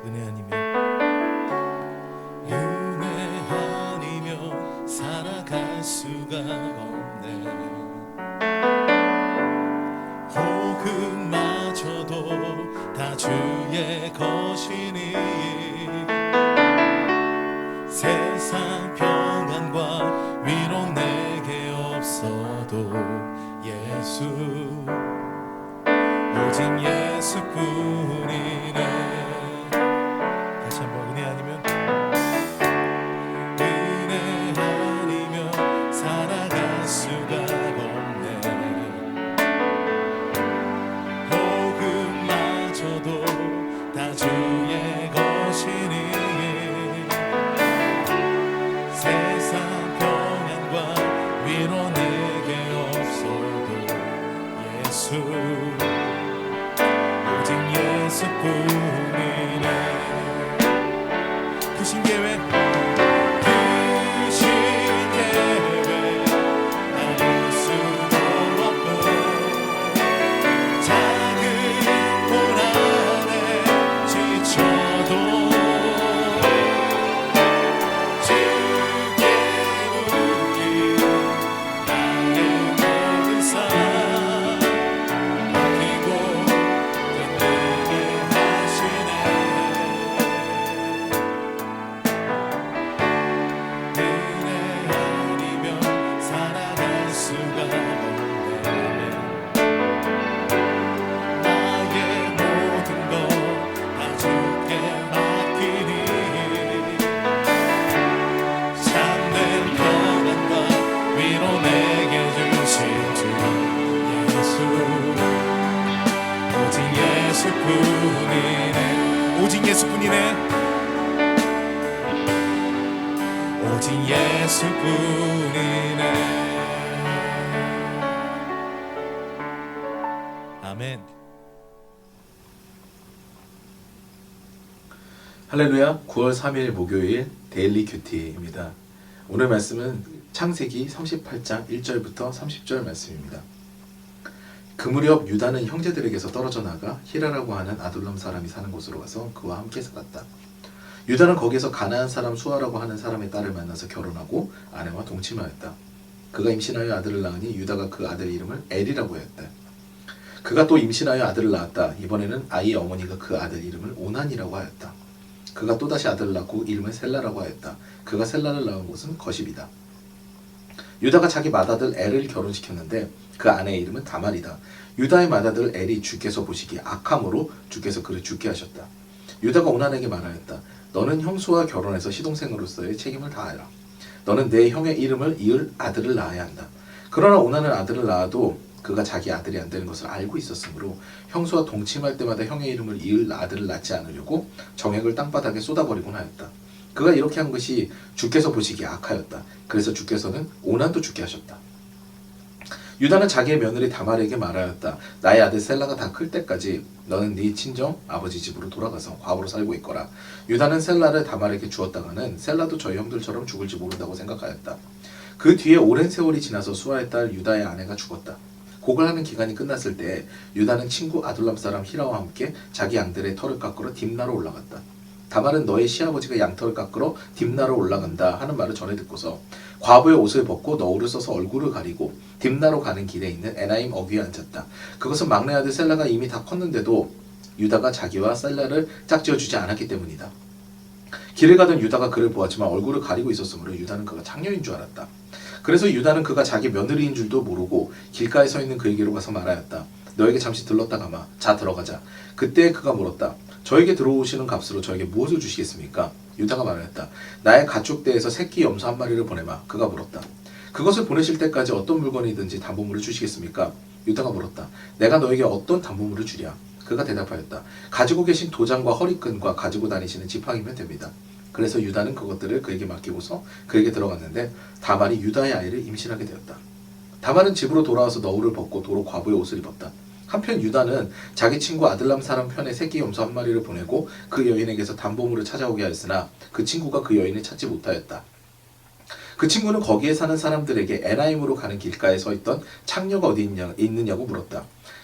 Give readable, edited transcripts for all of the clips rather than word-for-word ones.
은혜 아니면 살아갈 수가 없네. 복음마저도 다 주의 것이니 세상 평안과 위로 내게 없어도 예수, 오직 예수뿐이네. 다시 한번 은혜 아니면 살아갈 수가 없네. 복음마저도 다 주의 것이니 세상 평안과 위로 내게 없어도 예수, 오직 예수뿐이네. 크신 계획 나눌 수도 없고 작은 볼 안에 지쳐도 주께 우리 나의 모든 삶 맡기고 끝내게 하시네. 은혜 아니면 살아갈 수가 없네. 나의 모든 것 다 주께 맡기니 참된 평안과 위로 내게 주신 주 예수, 오직 예수뿐이네. 오직 예수뿐이네. 오직 예수뿐이네. 아멘. 할렐루야. 9월 3일 목요일 데일리 큐티입니다. 오늘 말씀은 창세기 38장 1절부터 30절 말씀입니다. 그 무렵 유다는 형제들에게서 떨어져 나가 히라라고 하는 아둘람 사람이 사는 곳으로 가서 그와 함께 살았다. 유다는 거기에서 가나안 사람 수아라고 하는 사람의 딸을 만나서 결혼하고 아내와 동침하였다. 그가 임신하여 아들을 낳으니 유다가 그 아들 이름을 엘이라고 하였다. 그가 또 임신하여 아들을 낳았다. 이번에는 아이의 어머니가 그 아들 이름을 오난이라고 하였다. 그가 또다시 아들을 낳고 이름을 셀라라고 하였다. 그가 셀라를 낳은 곳은 거십이다. 유다가 자기 맏아들 엘을 결혼시켰는데 그 아내의 이름은 다말이다. 유다의 맏아들 엘이 주께서 보시기에 악함으로 주께서 그를 죽게 하셨다. 유다가 오난에게 말하였다. 너는 형수와 결혼해서 시동생으로서의 책임을 다하라. 너는 내 형의 이름을 이을 아들을 낳아야 한다. 그러나 오난은 아들을 낳아도 그가 자기 아들이 안 되는 것을 알고 있었으므로 형수와 동침할 때마다 형의 이름을 이을 아들을 낳지 않으려고 정액을 땅바닥에 쏟아버리곤 하였다. 그가 이렇게 한 것이 주께서 보시기에 악하였다. 그래서 주께서는 오난도 죽게 하셨다. 유다는 자기의 며느리 다말에게 말하였다. 나의 아들 셀라가 다 클 때까지 너는 네 친정 아버지 집으로 돌아가서 과부로 살고 있거라. 유다는 셀라를 다말에게 주었다가는 셀라도 저희 형들처럼 죽을지 모른다고 생각하였다. 그 뒤에 오랜 세월이 지나서 수아의 딸 유다의 아내가 죽었다. 곡을 하는 기간이 끝났을 때 유다는 친구 아둘람 사람 히라와 함께 자기 양들의 털을 깎으러 딥나로 올라갔다. 다말은 너의 시아버지가 양털을 깎으러 딥나로 올라간다 하는 말을 전해 듣고서 과부의 옷을 벗고 너울을 써서 얼굴을 가리고 딥나로 가는 길에 있는 에나임 어귀에 앉았다. 그것은 막내 아들 셀라가 이미 다 컸는데도 유다가 자기와 셀라를 짝지어주지 않았기 때문이다. 길을 가던 유다가 그를 보았지만 얼굴을 가리고 있었으므로 유다는 그가 장녀인 줄 알았다. 그래서 유다는 그가 자기 며느리인 줄도 모르고 길가에 서 있는 그에게로 가서 말하였다. 너에게 잠시 들렀다 가마. 자, 들어가자. 그때 그가 물었다. 저에게 들어오시는 값으로 저에게 무엇을 주시겠습니까? 유다가 말하였다. 나의 가축대에서 새끼 염소 한 마리를 보내마. 그가 물었다. 그것을 보내실 때까지 어떤 물건이든지 담보물을 주시겠습니까? 유다가 물었다. 내가 너에게 어떤 담보물을 주랴? 그가 대답하였다. 가지고 계신 도장과 허리끈과 가지고 다니시는 지팡이면 됩니다. 그래서 유다는 그것들을 그에게 맡기고서 그에게 들어갔는데 다말이 유다의 아이를 임신하게 되었다. 다말은 집으로 돌아와서 너울을 벗고 도로 과부의 옷을 입었다. 한편 유다는 자기 친구 아들람 사람 편에 새끼 염소 한 마리를 보내고 그 여인에게서 담보물을 찾아오게 하였으나 그 친구가 그 여인을 찾지 못하였다. 그 친구는 거기에 사는 사람들에게 에나임으로 가는 길가에 서 있던 창녀가 어디 있느냐고 물었다.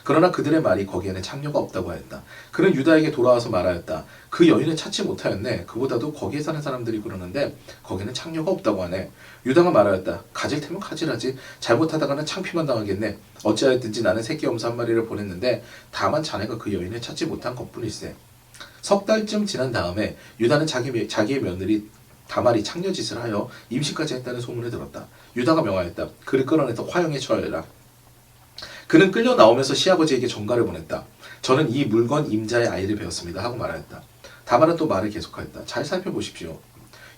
그러나 그들의 말이 거기에는 창녀가 없다고 하였다. 그는 유다에게 돌아와서 말하였다. 그 여인을 찾지 못하였네. 그보다도 거기에 사는 사람들이 그러는데 거기는 창녀가 없다고 하네. 유다가 말하였다. 가질 테면 가지라지. 잘못하다가는 창피만 당하겠네. 어찌하였든지 나는 새끼 염소 한 마리를 보냈는데 다만 자네가 그 여인을 찾지 못한 것뿐일세. 석 달쯤 지난 다음에 유다는 자기의 며느리 다말이 창녀짓을 하여 임신까지 했다는 소문을 들었다. 유다가 명하였다. 그를 끌어내서 화형에 처하여라. 그는 끌려 나오면서 시아버지에게 전가를 보냈다. 저는 이 물건 임자의 아이를 배웠습니다 하고 말하였다. 다말은 또 말을 계속하였다. 잘 살펴보십시오.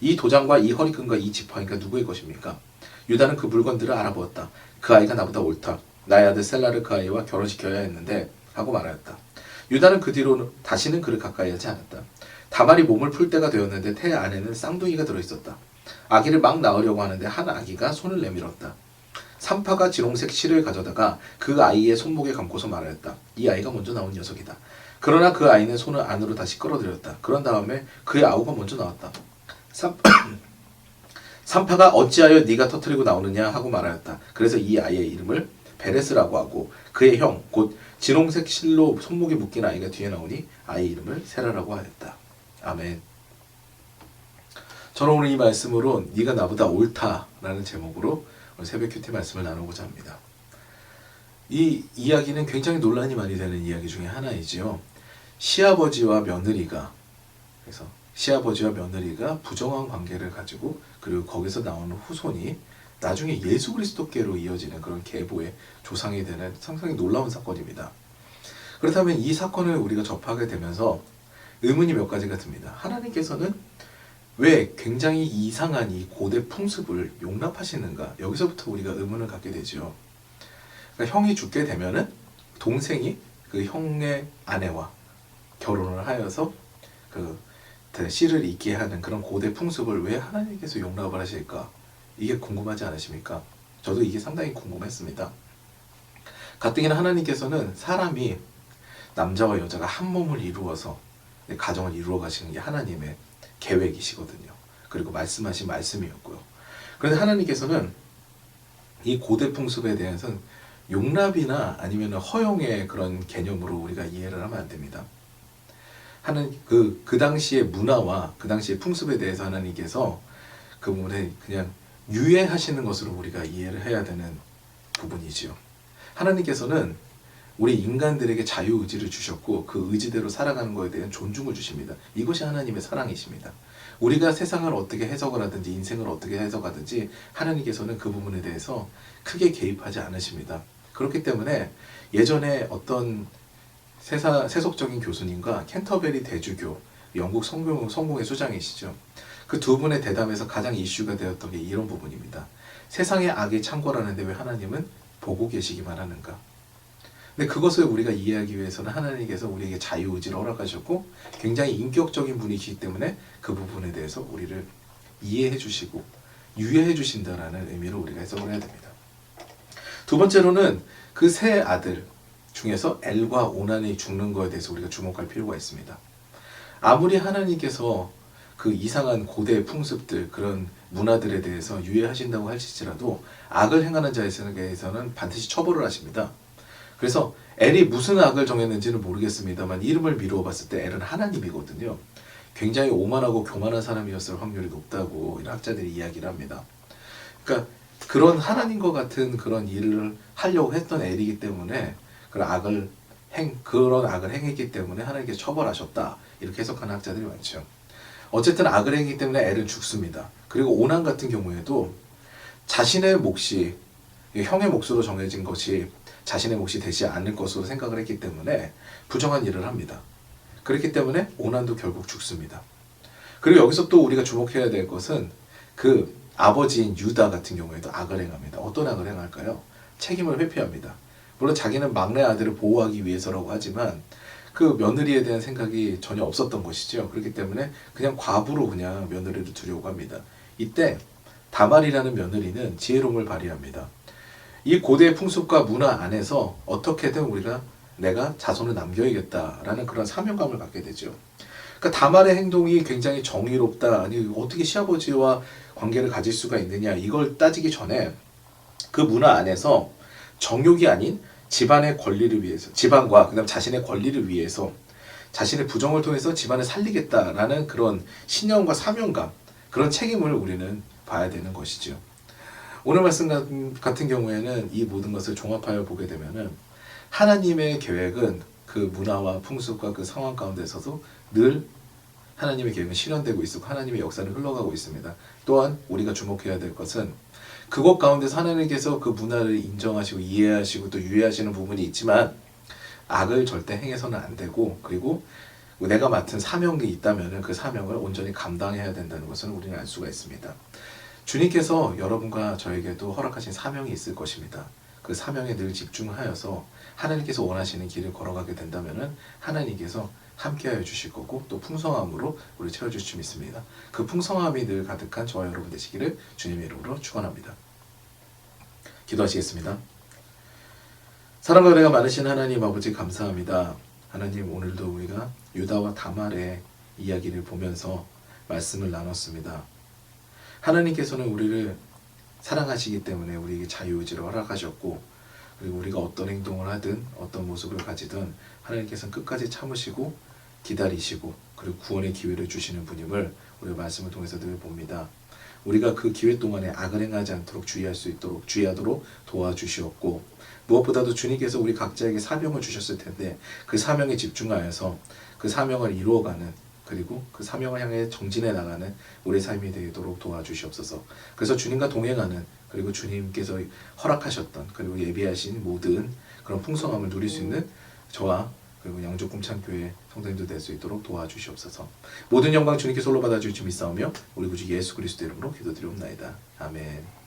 이 도장과 이 허리끈과 이 지팡이가 누구의 것입니까? 유다는 그 물건들을 알아보았다. 그 아이가 나보다 옳다. 나의 아들 셀라를 그 아이와 결혼시켜야 했는데 하고 말하였다. 유다는 그 뒤로 다시는 그를 가까이 하지 않았다. 다말이 몸을 풀 때가 되었는데 태 안에는 쌍둥이가 들어있었다. 아기를 막 낳으려고 하는데 한 아기가 손을 내밀었다. 산파가 지롱색 실을 가져다가 그 아이의 손목에 감고서 말하였다. 이 아이가 먼저 나온 녀석이다. 그러나 그 아이는 손을 안으로 다시 끌어들였다. 그런 다음에 그의 아우가 먼저 나왔다. 산파가 어찌하여 네가 터뜨리고 나오느냐 하고 말하였다. 그래서 이 아이의 이름을 베레스라고 하고 그의 형 곧 진홍색 실로 손목에 묶인 아이가 뒤에 나오니 아이 이름을 세라라고 하였다. 아멘. 저는 오늘 이 말씀으로 네가 나보다 옳다라는 제목으로 오늘 새벽 큐티 말씀을 나누고자 합니다. 이 이야기는 굉장히 논란이 많이 되는 이야기 중에 하나이지요. 시아버지와 며느리가 부정한 관계를 가지고 그리고 거기서 나오는 후손이 나중에 예수 그리스도께로 이어지는 그런 계보의 조상이 되는 상당히 놀라운 사건입니다. 그렇다면 이 사건을 우리가 접하게 되면서 의문이 몇 가지가 듭니다. 하나님께서는 왜 굉장히 이상한 이 고대 풍습을 용납하시는가? 여기서부터 우리가 의문을 갖게 되죠. 그러니까 형이 죽게 되면은 동생이 그 형의 아내와 결혼을 하여서 그 씨를 잇게 하는 그런 고대 풍습을 왜 하나님께서 용납을 하실까? 이게 궁금하지 않으십니까? 저도 이게 상당히 궁금했습니다. 가뜩이나 하나님께서는 사람이 남자와 여자가 한 몸을 이루어서 가정을 이루어 가시는 게 하나님의 계획이시거든요. 그리고 말씀하신 말씀이었고요. 그런데 하나님께서는 이 고대 풍습에 대해서는 용납이나 아니면 허용의 그런 개념으로 우리가 이해를 하면 안 됩니다. 그 당시의 문화와 그 당시의 풍습에 대해서 하나님께서 그 부분에 그냥 유예하시는 것으로 우리가 이해를 해야 되는 부분이지요. 하나님께서는 우리 인간들에게 자유의지를 주셨고 그 의지대로 살아가는 것에 대한 존중을 주십니다. 이것이 하나님의 사랑이십니다. 우리가 세상을 어떻게 해석을 하든지 인생을 어떻게 해석하든지 하나님께서는 그 부분에 대해서 크게 개입하지 않으십니다. 그렇기 때문에 예전에 어떤 세속적인 교수님과 캔터베리 대주교, 영국 성공의 수장이시죠. 그 두 분의 대담에서 가장 이슈가 되었던 게 이런 부분입니다. 세상의 악이 창궐하는데 왜 하나님은 보고 계시기만 하는가? 근데 그것을 우리가 이해하기 위해서는 하나님께서 우리에게 자유의지를 허락하셨고 굉장히 인격적인 분이시기 때문에 그 부분에 대해서 우리를 이해해 주시고 유예해 주신다라는 의미로 우리가 해석을 해야 됩니다. 두 번째로는 그 세 아들 중에서 엘과 오난이 죽는 것에 대해서 우리가 주목할 필요가 있습니다. 아무리 하나님께서 그 이상한 고대 풍습들 그런 문화들에 대해서 유예하신다고 할지라도 악을 행하는 자에 대해서는 반드시 처벌을 하십니다. 그래서 엘이 무슨 악을 정했는지는 모르겠습니다만 이름을 미루어 봤을 때 엘은 하나님이거든요. 굉장히 오만하고 교만한 사람이었을 확률이 높다고 이런 학자들이 이야기를 합니다. 그러니까 그런 하나님과 같은 그런 일을 하려고 했던 엘이기 때문에 그런 악을 행했기 때문에 하나님께서 처벌하셨다 이렇게 해석하는 학자들이 많죠. 어쨌든 악을 행했기 때문에 엘은 죽습니다. 그리고 오난 같은 경우에도 자신의 몫이 형의 몫으로 정해진 것이 자신의 몫이 되지 않을 것으로 생각을 했기 때문에 부정한 일을 합니다. 그렇기 때문에 오난도 결국 죽습니다. 그리고 여기서 또 우리가 주목해야 될 것은 그 아버지인 유다 같은 경우에도 악을 행합니다. 어떤 악을 행할까요? 책임을 회피합니다. 물론 자기는 막내 아들을 보호하기 위해서라고 하지만 그 며느리에 대한 생각이 전혀 없었던 것이죠. 그렇기 때문에 그냥 과부로 그냥 며느리를 두려고 합니다. 이때 다말이라는 며느리는 지혜로움을 발휘합니다. 이 고대의 풍습과 문화 안에서 어떻게든 내가 자손을 남겨야겠다라는 그런 사명감을 갖게 되죠. 그러니까 다말의 행동이 굉장히 정의롭다. 아니 어떻게 시아버지와 관계를 가질 수가 있느냐 이걸 따지기 전에 그 문화 안에서 정욕이 아닌 집안의 권리를 위해서, 집안과 그다음 자신의 권리를 위해서 자신의 부정을 통해서 집안을 살리겠다라는 그런 신념과 사명감, 그런 책임을 우리는 봐야 되는 것이죠. 오늘 말씀 같은 경우에는 이 모든 것을 종합하여 보게 되면은 하나님의 계획은 그 문화와 풍습과 그 상황 가운데서도 늘 하나님의 계획은 실현되고 있고 하나님의 역사는 흘러가고 있습니다. 또한 우리가 주목해야 될 것은 그곳 가운데서 하나님께서 그 문화를 인정하시고 이해하시고 또 유의하시는 부분이 있지만 악을 절대 행해서는 안 되고, 그리고 내가 맡은 사명이 있다면 그 사명을 온전히 감당해야 된다는 것을 우리는 알 수가 있습니다. 주님께서 여러분과 저에게도 허락하신 사명이 있을 것입니다. 그 사명에 늘 집중하여서 하나님께서 원하시는 길을 걸어가게 된다면 하나님께서 함께하여 주실 거고 또 풍성함으로 우리 채워주실 줄 믿습니다. 그 풍성함이 늘 가득한 저와 여러분 되시기를 주님의 이름으로 축원합니다. 기도하시겠습니다. 사랑과 은혜가 많으신 하나님 아버지 감사합니다. 하나님, 오늘도 우리가 유다와 다말의 이야기를 보면서 말씀을 나눴습니다. 하나님께서는 우리를 사랑하시기 때문에 우리에게 자유의지를 허락하셨고, 그리고 우리가 어떤 행동을 하든 어떤 모습을 가지든 하나님께서는 끝까지 참으시고 기다리시고 그리고 구원의 기회를 주시는 분임을 우리가 말씀을 통해서 늘 봅니다. 우리가 그 기회 동안에 악을 행하지 않도록 주의하도록 도와주시었고, 무엇보다도 주님께서 우리 각자에게 사명을 주셨을 텐데 그 사명에 집중하여서 그 사명을 이루어가는, 그리고 그 사명을 향해 정진해 나가는 우리의 삶이 되도록 도와주시옵소서. 그래서 주님과 동행하는, 그리고 주님께서 허락하셨던 그리고 예비하신 모든 그런 풍성함을 누릴 수 있는 저와 그리고 양조꿈창교회 성도님들 될 수 있도록 도와주시옵소서. 모든 영광 주님께 솔로 받아주실 줄 믿사오며 우리 구주 예수 그리스도 이름으로 기도드리옵나이다. 아멘.